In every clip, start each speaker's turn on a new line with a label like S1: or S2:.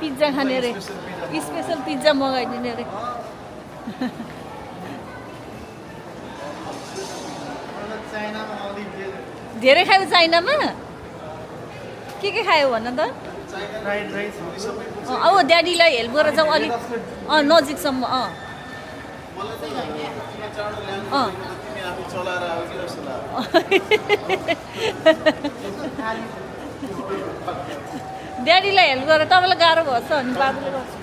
S1: Pizza खाने रे special pizza मगाइदिने रे धेरै खायो चाइनामा के खायो भन त अब ड्याडीलाई हेल्प गरेर जाउँ अलिक नजिकसम्म ड्याडीलाई हेल्प गरेर तपाईँलाई गाह्रो भएछ भने बाबुले गर्छ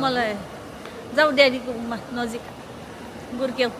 S1: मलाई जाऊ ड्याडीको नजिक गुर्क्याउ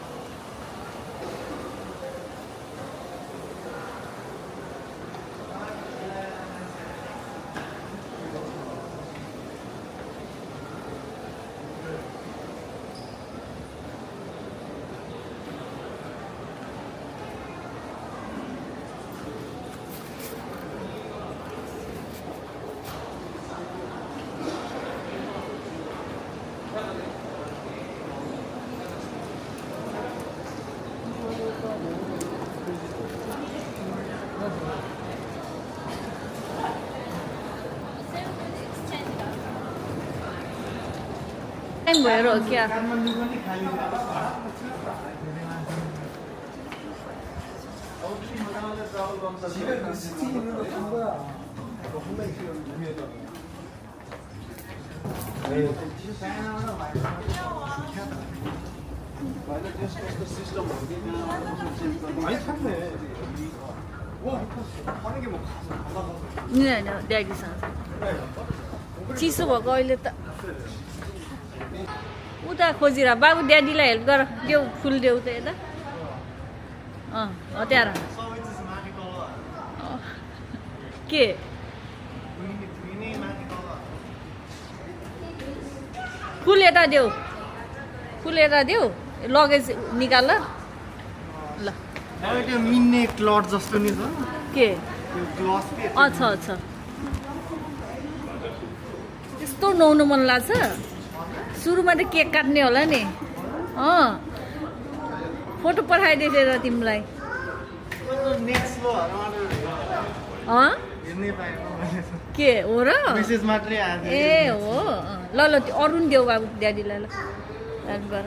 S1: टाइम भएर हो क्या ड्याडीसँग चिसो भएको अहिले त उता खोजिरह बाबु ड्याडीलाई हेल्प गर देऊ फुल देऊ त यता हतियार के फुल यता देऊ लगेज निकाल ल
S2: त्यो मिन्ने क्लट जस्तो नि छ
S1: के
S2: त्यो ग्लास के
S1: अच्छा त्यस्तो नुहाउनु मन लाग्छ सुरुमा त केक काट्ने होला नि फोटो पठाइदिएछ र तिमीलाई
S2: नेक्स्ट लो हेर्ने पाएको
S1: के हो र
S2: मेसेज मात्रै आयो
S1: ए हो ल त्यो अरू नि देऊ बाबु ड्याडीलाई ल हेल्प गर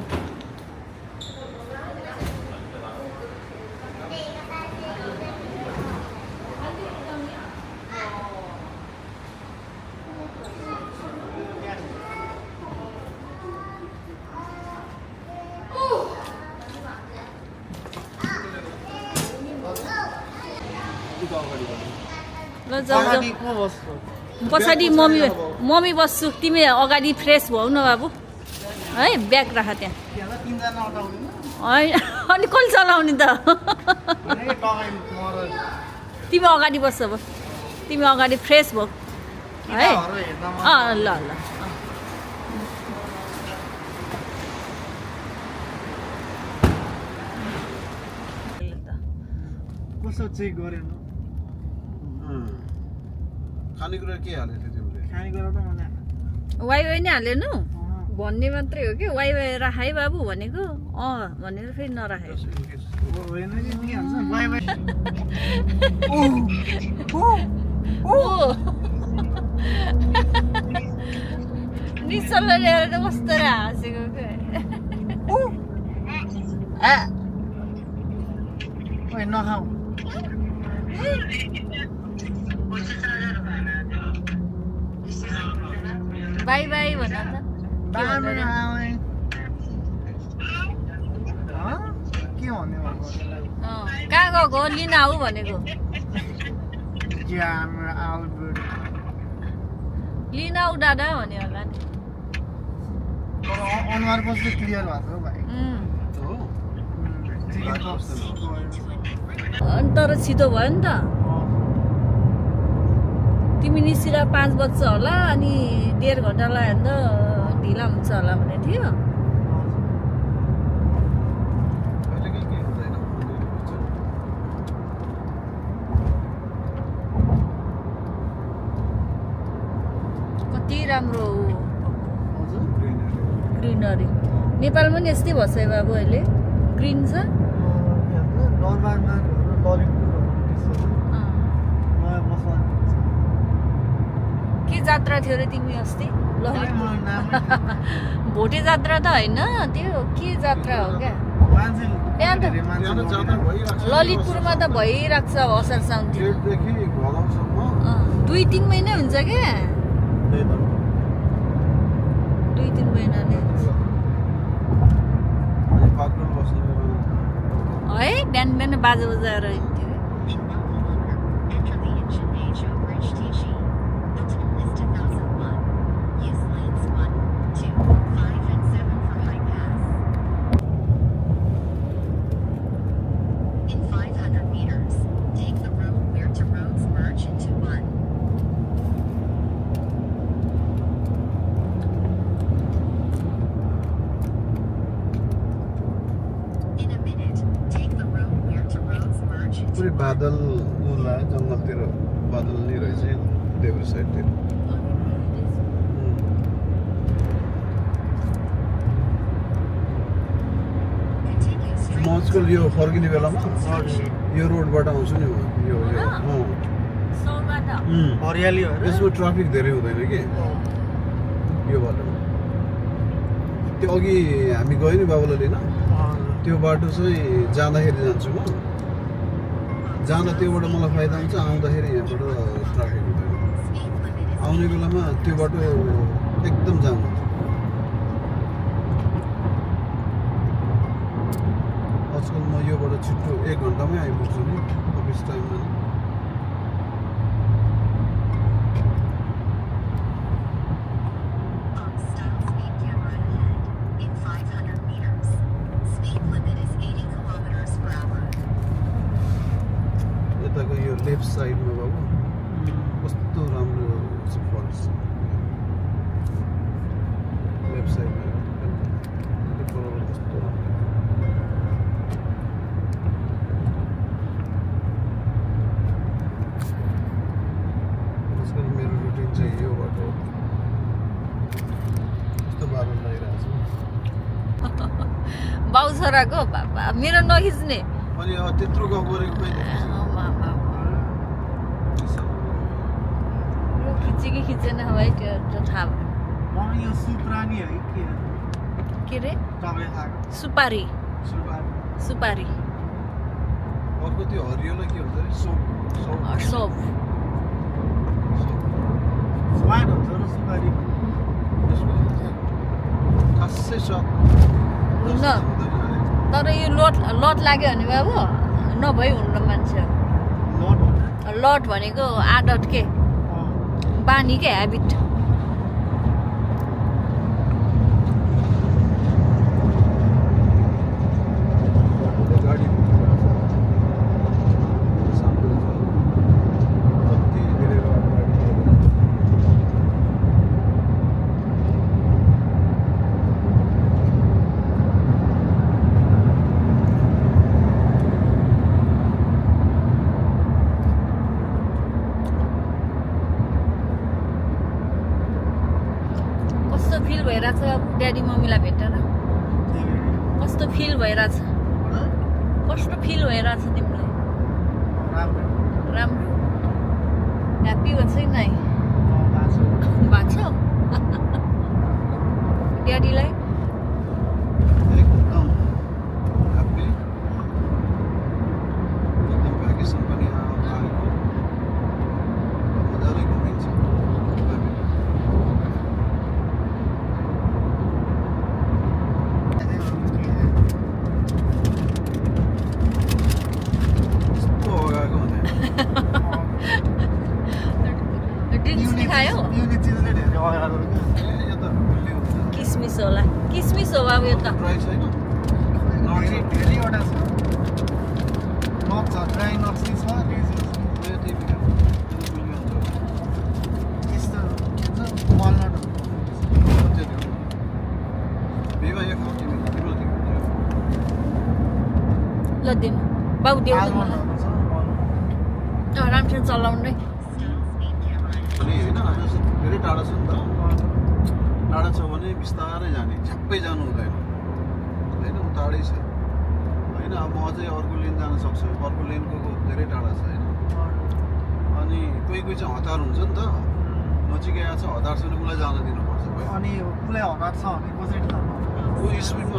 S1: ल जाऊ पछाडि मम्मी बस्छु तिमी अगाडि फ्रेस भौ न बाबु है ब्याग राख त्यहाँ अनि कसले चलाउने त तिमी अगाडि बस्छ अब तिमी अगाडि फ्रेस भौ है ल
S2: कसो चेक गरेन
S3: खानेकुरा के हालेको थियो तिमीले
S2: खानेकुरा त मलाई
S1: वाइवाई नै हालेनु भन्ने मात्रै हो कि वाइवाई राख है बाबु भनेको भनेर फेरि नराखे
S2: होइन नि दिइहाल्छ बाई बाई
S1: निसल्ल ल्याएर त कस्तो हाँसेको
S2: ओइ नखाऊ
S1: बाई बाई भन त
S2: के भन्ने
S1: कहाँ गएको लिन आऊ भनेको लिन आऊ दादा भन्यो होला नि
S2: अनुहार कस्तो क्लियर भएको भाइ
S1: अनि तर छिटो भयो नि त तिमी निस्किँदा 5 बज्छ होला अनि 1.5 घन्टा लाग्यो भने त ढिला हुन्छ होला भने थियो कति राम्रो ग्रिनरी नेपालमा नि यस्तै भन्छ है बाबु अहिले ग्रिन छ
S2: दरबारमा ललितपुरहरू त्यस्तो
S1: अँ।
S2: नयाँ बस्दा
S1: के जात्रा थियो अरे तिमी अस्ति ललितपुर भोटे जात्रा त होइन त्यो के जात्रा हो क्या त्यहाँ त
S3: त्यहाँ त जात्रा भइरहेको छ।
S1: ललितपुरमा त भइरहेको छ असार साउनतिर
S3: जेठदेखि भदौसम्म
S1: 2-3 महिना हुन्छ क्या 2-3 महिनाले
S3: अनि बागडोल बस्ने बेलामा
S1: है बिहान बिहान बाजा बजाएर हिँड्थ्यो
S4: Enter the engine age of bridge TG. The toll is 2001. Use lanes 1, 2, 5 and 7 for high pass. In 500 meters, take the road where two roads merge into one. In a minute, take the road where two roads merge into
S3: पुरै
S4: one.
S3: बादल उला जङ्गलतिर बादल नै रहेछ देब्रे साइडतिर
S4: Continue straight
S3: म आजकल यो फर्किने बेलामा
S4: junction.
S3: यो रोडबाट आउँछु नि म यो
S1: सौबाट
S2: हरियाली भएर
S3: यसमा ट्राफिक धेरै हुँदैन कि यो बाटोमा त्यो अघि हामी गयो नि बाबुलाई लिन त्यो बाटो चाहिँ जाँदाखेरि जान्छु म जाँदा त्योबाट मलाई फाइदा हुन्छ आउँदाखेरि यहाँबाट ट्राफिक हुँदैन
S4: Speed limit is
S3: आउने बेलामा त्यो बाटो एकदम जाम हुन्छ आजकल म योबाट छिट्टो 1 घन्टामै आइपुग्छु नि अफिस टाइममा नि
S4: on style speed camera ahead. In 500 meters. Speed limit is 80 kilometers per hour.
S3: यताको यो लेफ्ट साइडमा बाबु कस्तो राम्रो छ फरेस्ट लेफ्ट साइडमा कस्तो राम्रो आजकल मेरो रुटिन चाहिँ यो बाटो कस्तो बादल लागिरहेको
S1: बाउ छोराको बाबा मेरो नखिच्ने
S3: छ अनि त्यत्रो गफ गरेको मैले
S1: खिचे कि खिचेन है त्यो थाहा भयो
S2: मलाई यो सुप्रानी है के
S1: के रे
S2: तपाईँ खाएको
S1: सुपारी
S2: सुपारी
S1: सुपारी
S3: अर्को त्यो हरियोलाई के भन्छ अरे सोप सोप
S1: सोप
S2: स्वाद हुन्छ र सुपारी
S3: त्यसको खासै स्वाद
S1: हुन्न तर यो लट लाग्यो भने बाबु नभई हुन्न मान्छे
S2: लट हुन्छ
S1: लट भनेको आदत के बानी के ह्याबिट
S3: गाडी कति धेरै गाडी
S1: कस्तो फिल भइरहेछ ड्याडी मम्मीलाई भेटेर कस्तो फिल भइरहेछ कस्तो फिल भइरहेछ तिमीलाई राम्रो ह्याप्पी हुन्छ कि नै भएको छ ड्याडीलाई
S3: एकदम ह्याप्पी एकदम भ्याकेसन पनि आएको मजाले घुमिन्छ कस्तो अगाएको भने
S1: ड्रिङ्क्स नि खायो
S2: पिउने चिजले धेरै अगाडि
S3: ए यो त भिल्ली हुन्छ
S1: किसमिस होला किसमिस हो बाबु यो त
S3: ड्राई छैन
S2: धेरैवटा छ नट छ ड्राई नट्स छ यस्तो के भन्छ वालनट
S1: ल दिनु बाबु देऊ त मलाई
S2: आलमन्डहरू छ
S1: राम्रोसँग चलाउनु है
S4: Style speed camera ahead.
S3: धेरै टाढा छ नि त टाढा छ भने बिस्तारै जाने झ्याप्पै जानु हुँदैन टाढै छ होइन अब म अझै अर्को लेन जान सक्छु अर्को लेनको धेरै टाढा छ होइन अनि कोही कोही चाहिँ हतार हुन्छ नि त नजिकै आएको छ हतार छैन उसलाई जान दिनुपर्छ
S2: अनि उसलाई हतार छ भने कसरी थाहा
S3: ऊ स्पिडमा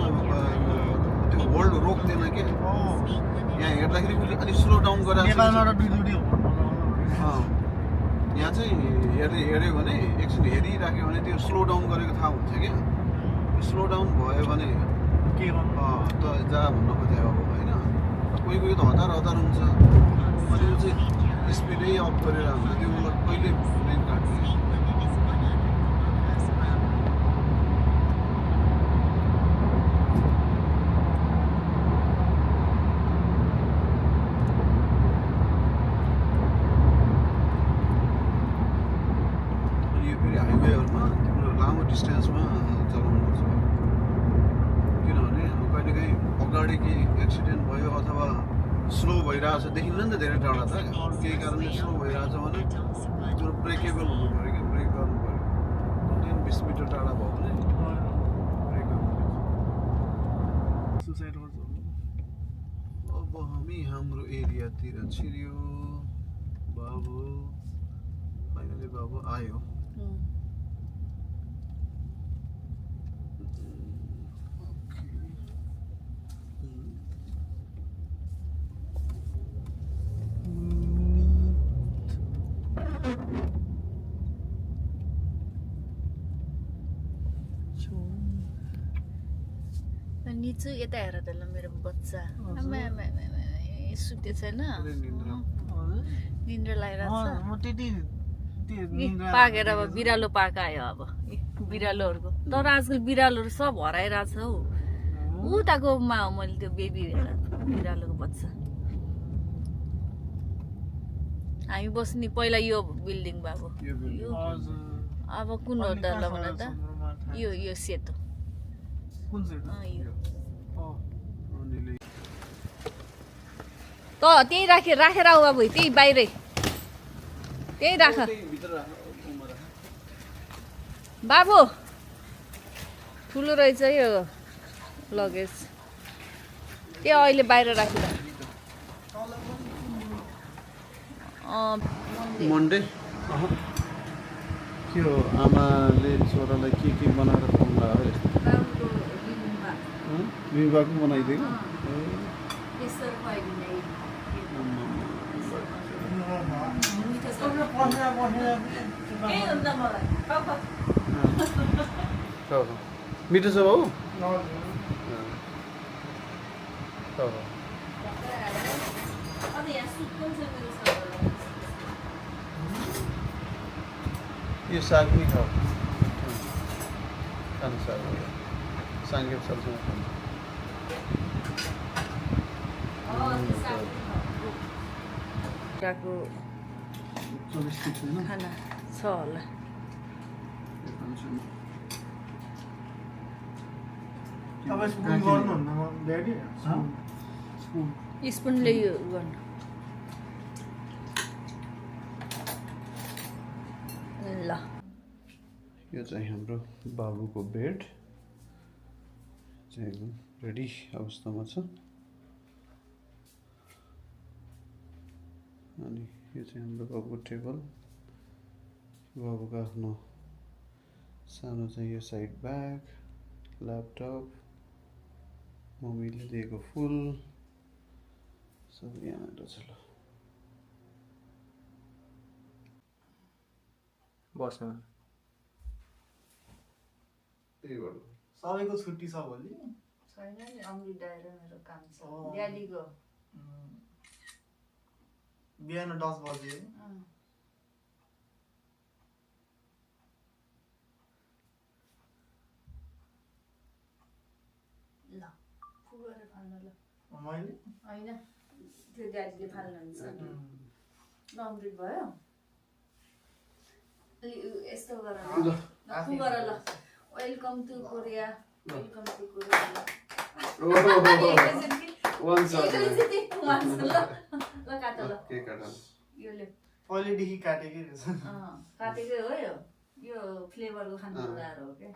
S3: त्यो होल्ड रोक्दैन के यहाँ हेर्दाखेरि उसले अलिक स्लो डाउन गरेर
S2: नेपालमा त दुई
S3: यहाँ चाहिँ हेऱ्यो भने एकछिन हेरिराख्यो भने त्यो स्लो डाउन गरेको थाहा हुन्छ क्या स्लो डाउन भयो भने
S2: के गर्नु
S3: त जा भन्न खोजेँ अब होइन कोही कोही त हतार हुन्छ अनि ऊ चाहिँ स्पिडै अफ गरेर हुन्छ त्यो उसलाई कहिले प्लेन काट्ने हाइवेहरूमा तिम्रो लामो डिस्टेन्समा चलाउनुपर्छ किनभने कहिलेकाहीँ अगाडि केही एक्सिडेन्ट भयो अथवा स्लो भइरहेछ देखिन्न नि त धेरै टाढा त केही कारणले स्लो भइरहेछ भने तिम्रो ब्रेकेबल हुनु पऱ्यो कि ब्रेक गर्नु पऱ्यो 10-20 मिटर टाढा भयो भने ब्रेक गर्नु पऱ्यो
S2: सुसाइड गर्छ
S3: अब हामी हाम्रो एरियातिर छिर्यो बाबु फाइनली बाबु आयो
S1: निचो यता हेर त ल मेरो बच्चा सुते छैन निन्द्रा लागिरहेको
S2: म त्यति
S1: पाकेर अब बिरालो पाक आयो अब बिरालोहरूको तर आजकल बिरालोहरू सब हराइरहेछ हौ उताकोमा हो मैले त्यो बेबी हेर बिरालोको बच्चा हामी बस्ने पहिला यो बिल्डिङ बाबु यो अब कुन हो त ल भन त यो सेतो
S2: कुन चाहिँ
S1: यो त त्यही राखेर आऊ बाबु त्यही बाहिरै त्यही राख बाबु ठुलो रहेछ यो लगेज त्यो अहिले बाहिर राखेर
S3: मन्डे के हो आमाले छोरालाई के बनाएर खुवाउनु लाग्यो बिरुवाको बनाइदिएको मिठो छ बाउ यो साग पनि खाऊ खानु साग साङ्गे सबसँग
S1: खानु खाना छ होला
S2: तपाईँ स्पुन गर्नुहुन्न ड्याडी
S1: स्पुनले यो गर्नु ल
S3: यो चाहिँ हाम्रो बाबुको बेड चाहिँ एकदम रेडी अवस्थामा छ अनि यो चाहिँ हाम्रो बाबुको टेबल बाबुको आफ्नो सानो चाहिँ यो साइड ब्याग ल्यापटप मम्मीले दिएको फुल सब यहाँनिर छ ल
S5: बस्नु
S3: त्यही गर्नु
S2: सबैको छुट्टी छ भोलि
S1: छैन नि अमृत आएर मेरो काम छ ड्याडीको
S2: बिहान 10 बजे
S1: ल फुगेर फाल्नु ल
S2: मैले
S1: होइन त्यो ड्याडीले फाल्नुहुन्छ ल अमृत भयो यस्तो गर फुगर ल welcome to Korea welcome to Korea ल काट ल
S3: के काट
S1: योले
S2: पहिलेदेखि काटेकै रहेछ
S1: काटेकै हो यो फ्लेभरको खानु लगाएर हो क्या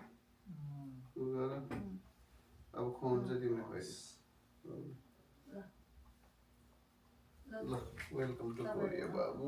S3: अब खुवाउनु चाहिँ तिमीले खुवाइदियो ल वेलकम टु कोरिया बाबु